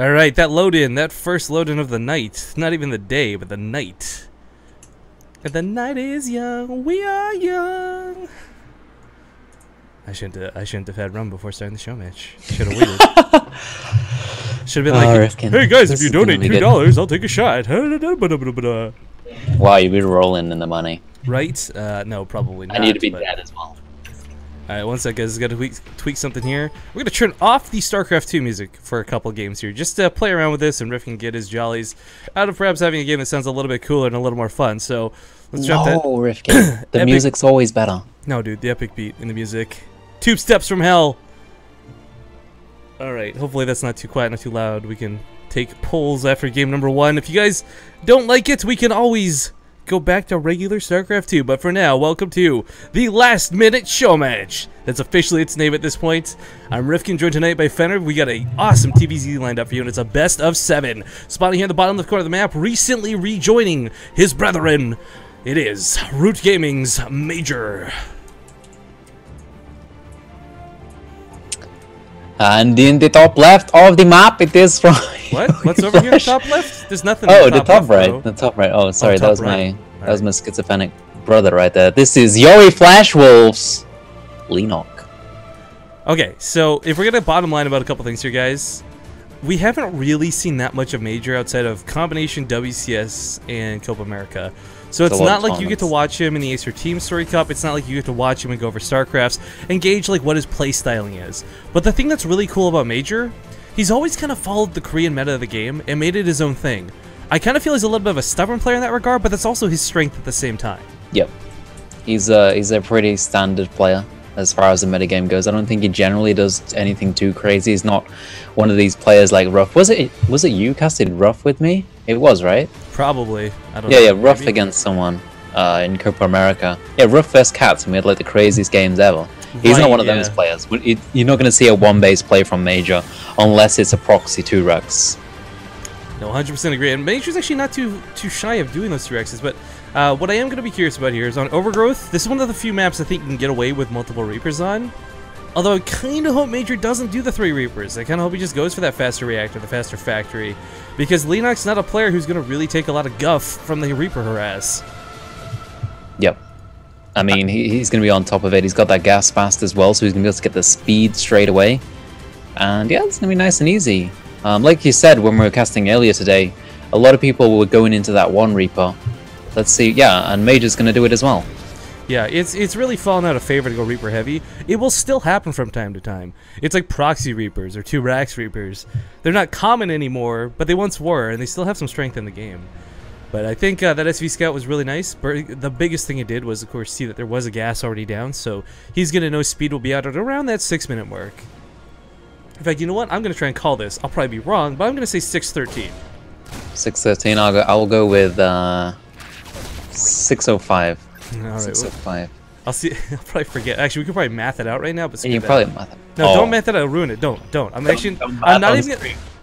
Alright, that load-in, that first load-in of the night. Not even the day, but the night. And the night is young, we are young. I shouldn't have had rum before starting the show match. Should have waited. Should have been like, Rifkin, hey guys, if you donate $2, I'll take a shot. Wow, you'd be rolling in the money. Right? No, probably not. I need to be dead as well. Alright, one sec, guys. Got to tweak something here. We're going to turn off the StarCraft 2 music for a couple games here, just to play around with this and Riff can get his jollies out of perhaps having a game that sounds a little bit cooler and a little more fun. So, let's drop that. No, Rifkin. The music's always better. No, dude, the epic beat in the music. 2 steps from hell. Alright, hopefully that's not too quiet, not too loud. We can take polls after game number 1. If you guys don't like it, we can always go back to regular StarCraft 2. But for now, welcome to the last minute show match. That's officially its name at this point. I'm Rifkin, joined tonight by Fenner. We got an awesome TVZ lined up for you, and it's a best of 7. Spawning here in the bottom left corner of the map, recently rejoining his brethren. It is Root Gaming's Major. And in the top left of the map, it is from. What? What's over here? Top left? There's nothing. Oh, the top right. Bro. The top right. Oh, sorry, top that was right. that was my schizophrenic brother right there. This is Yori Flash Wolves, Leenock. Okay, so if we're gonna bottom line about a couple things here, guys, we haven't really seen that much of Major outside of combination WCS and Copa America. So it's not like you get to watch him in the Acer Team Story Cup. It's not like you get to watch him and go over StarCrafts and gauge like what his play styling is. But the thing that's really cool about Major, he's always kind of followed the Korean meta of the game and made it his own thing. I kind of feel he's a little bit of a stubborn player in that regard, but that's also his strength at the same time. Yep, he's a pretty standard player as far as the metagame goes. I don't think he generally does anything too crazy. He's not one of these players like Ruff. Was it you casted Ruff with me? It was, right? Probably. I don't know. Yeah, Ruff maybe? Against someone in Copa America. Yeah, Ruff vs Cats, and we had like the craziest games ever. He's not one of those players. You're not going to see a one-base play from Major unless it's a proxy 2-Rex. No, 100% agree. And Major's actually not too shy of doing those 2-Rexes, but what I am going to be curious about here is on Overgrowth. This is one of the few maps I think you can get away with multiple Reapers on. Although I kind of hope Major doesn't do the 3 Reapers. I kind of hope he just goes for that faster reactor, the faster factory. Because Leenock's not a player who's going to really take a lot of guff from the Reaper harass. Yep. I mean, he's going to be on top of it. He's got that gas fast as well, so he's going to be able to get the speed straight away. And yeah, it's going to be nice and easy. Like you said when we were casting earlier today, a lot of people were going into that 1 Reaper. Let's see, yeah, and Major's going to do it as well. Yeah, it's really fallen out of favor to go Reaper heavy. It will still happen from time to time. It's like proxy Reapers or 2-Rax Reapers. They're not common anymore, but they once were, and they still have some strength in the game. But I think that SV Scout was really nice. The biggest thing it did was, of course, see that there was a gas already down, so he's going to know speed will be out at around that 6-minute mark. In fact, you know what? I'm going to try and call this. I'll probably be wrong, but I'm going to say 6:13. 6:13. I'll go with 6:05. All right, 6:05. I'll see. I'll probably forget. Actually, we could probably math it out right now. But you probably math it. No, don't math it out. Ruin it. Don't. I'm actually.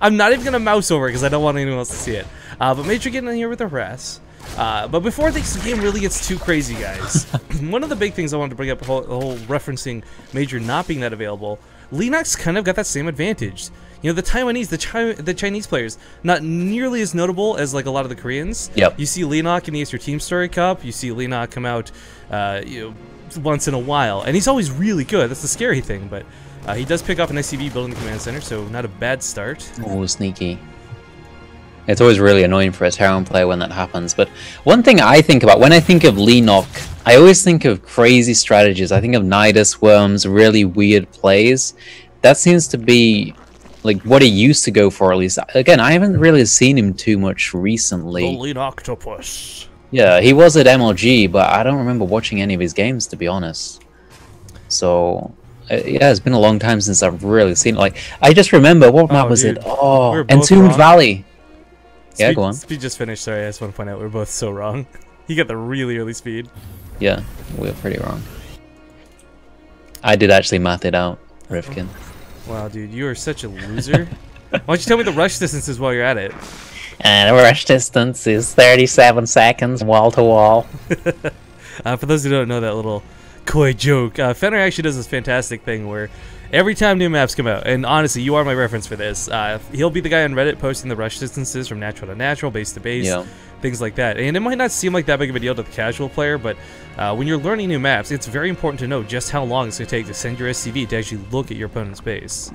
I'm not even gonna mouse over it because I don't want anyone else to see it. But Major getting in here with the harass. But before this game really gets too crazy, guys, one of the big things I wanted to bring up, the whole referencing Major not being that available. Leenock's kind of got that same advantage. You know, the Taiwanese, the Chinese players, not nearly as notable as like a lot of the Koreans. Yep. You see Leenock in the Acer Team Story Cup. You see Leenock come out, you know, once in a while, and he's always really good. That's the scary thing. But he does pick up an SCV building the command center, so not a bad start. Oh, sneaky. It's always really annoying for a Terran player when that happens. But one thing I think about when I think of Leenock, I always think of crazy strategies. I think of Nidus Worms, really weird plays. That seems to be like what he used to go for, at least. Again, I haven't really seen him too much recently. The Leenock-topus. Yeah, he was at MLG, but I don't remember watching any of his games, to be honest. So, yeah, it's been a long time since I've really seen it. Like, I just remember, what map was it? Oh, Entombed Valley. Yeah, go on. Speed just finished. Sorry, I just want to point out we're both so wrong. He got the really early speed. Yeah, we're pretty wrong. I did actually math it out, Rifkin. Wow, dude, you are such a loser. Why don't you tell me the rush distances while you're at it? And the rush distance is 37 seconds, wall to wall. For those who don't know that little coy joke, Fenner actually does this fantastic thing where Every time new maps come out, and honestly, you are my reference for this. He'll be the guy on Reddit posting the rush distances from natural to natural, base to base, things like that. And it might not seem like that big of a deal to the casual player, but when you're learning new maps, it's very important to know just how long it's going to take to send your SCV to actually look at your opponent's base.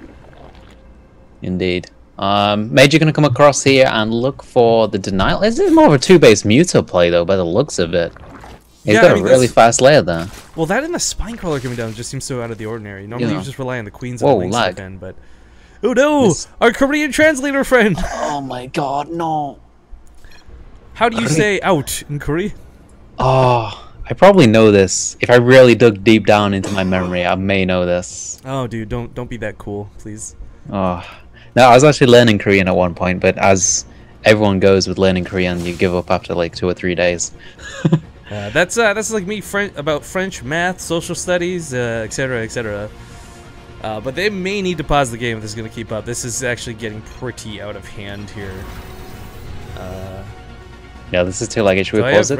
Indeed. Major going to come across here and look for the denial. This is more of a 2-base Muto play, though, by the looks of it. He's got a really fast layer there. Well, that and the spine crawler coming down just seems so out of the ordinary. Normally you just rely on the queens and the links to defend, but... Oh no! Our Korean translator friend! Oh my god, no! How do you say out in Korean? Oh, I probably know this. If I really dug deep down into my memory, I may know this. Oh dude, don't be that cool, please. Oh. No, I was actually learning Korean at one point, but as everyone goes with learning Korean, you give up after like 2 or 3 days. That's like me about French, math, social studies, etc., etc. But they may need to pause the game if this is going to keep up. This is actually getting pretty out of hand here. Yeah, this is too laggy. Should we pause it?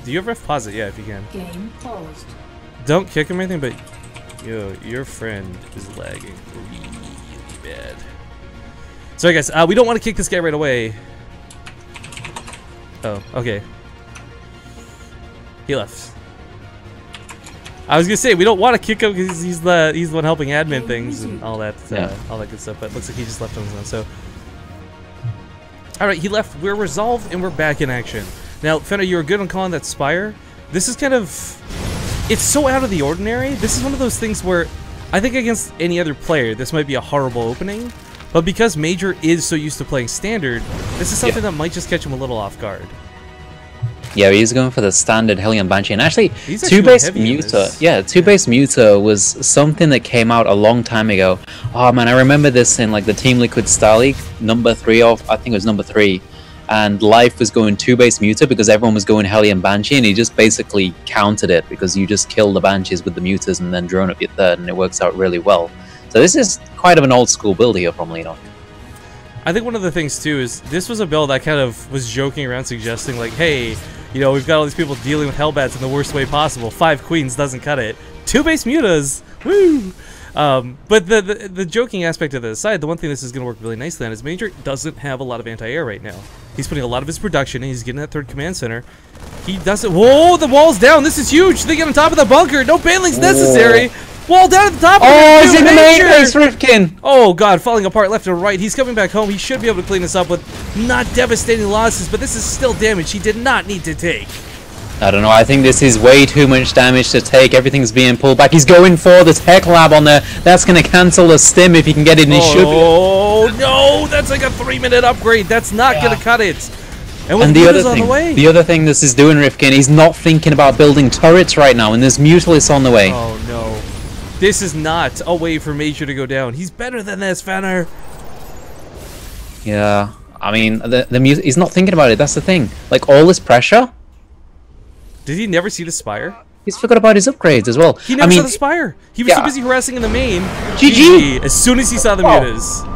Do you have ref? Pause it, yeah, if you can. Game paused. Don't kick him or anything, but yo, your friend is lagging really bad. Sorry guys, we don't want to kick this guy right away. Oh, okay. He left. I was gonna say we don't want to kick him because he's the one helping admin things and all that good stuff. But it looks like he just left on his own. So, all right, he left. We're resolved and we're back in action. Now, Fenner, you were good on calling that Spire. This is kind of, it's so out of the ordinary. This is one of those things where I think against any other player, this might be a horrible opening. But because Major is so used to playing standard, this is something that might just catch him a little off guard. Yeah, he's going for the standard Hellion Banshee, and actually 2-base Muta. Yeah, 2-base Muta was something that came out a long time ago. Oh man, I remember this in like the Team Liquid Star League, number 3 of, I think it was number 3, and Life was going 2-base Muta because everyone was going Hellion Banshee, and he just basically countered it because you just kill the Banshees with the Mutas and then drone up your third, and it works out really well. So this is quite of an old school build here from Leenock. I think one of the things too is this was a build I kind of was joking around suggesting like, hey, you know, we've got all these people dealing with Hellbats in the worst way possible. 5 queens doesn't cut it. 2-base mutas, woo! But the joking aspect of the aside, the one thing this is going to work really nicely on is Major doesn't have a lot of anti-air right now. He's putting a lot of his production in. He's getting that 3rd command center. He doesn't. Whoa! The wall's down. This is huge. They get on top of the bunker. No baneling's necessary. Wall down at the top. Oh, he's in the main base, Rifkin. Oh god, falling apart left and right. He's coming back home. He should be able to clean this up with not devastating losses, but this is still damage he did not need to take. I don't know. I think this is way too much damage to take. Everything's being pulled back. He's going for the Tech Lab on there. That's going to cancel the stim if he can get it. And he should. Oh no, that's like a 3-minute upgrade. That's not going to cut it. And the other thing this is doing, Rifkin, he's not thinking about building turrets right now, and there's Mutalis on the way. Oh no. This is not a way for Major to go down. He's better than this, Fenner. Yeah, I mean, he's not thinking about it. That's the thing. Like, all this pressure. Did he never see the Spire? He's forgot about his upgrades as well. He never saw the Spire. He was too busy harassing in the main. GG! As soon as he saw the mutas.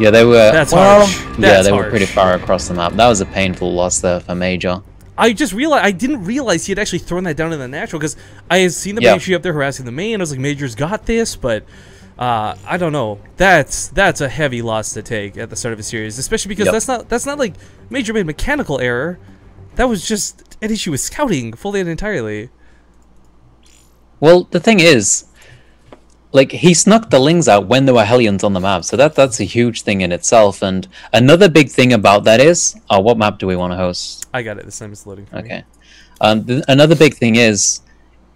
Yeah, they were... That's harsh. They were pretty far across the map. That was a painful loss there for Major. I just realized, I didn't realize he had actually thrown that down in the natural, because I had seen the Banshee up there harassing the main, and I was like, Major's got this, but I don't know. That's a heavy loss to take at the start of a series, especially because that's not like Major made mechanical error. That was just an issue with scouting, fully and entirely. Well, the thing is, like, he snuck the Lings out when there were Hellions on the map, so that's a huge thing in itself. And another big thing about that is, what map do we want to host? I got it. This time it's loading for me. Another big thing is,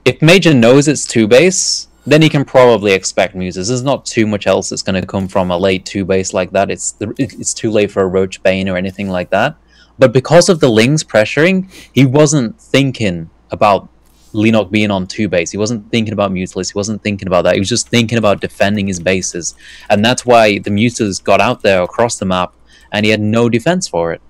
if Major knows it's 2-base, then he can probably expect muses. There's not too much else that's going to come from a late 2-base like that. It's too late for a Roach Bane or anything like that. But because of the Lings pressuring, he wasn't thinking about Leenock being on 2-base. He wasn't thinking about Mutalis. He wasn't thinking about that. He was just thinking about defending his bases. And that's why the Mutas got out there across the map, and he had no defense for it.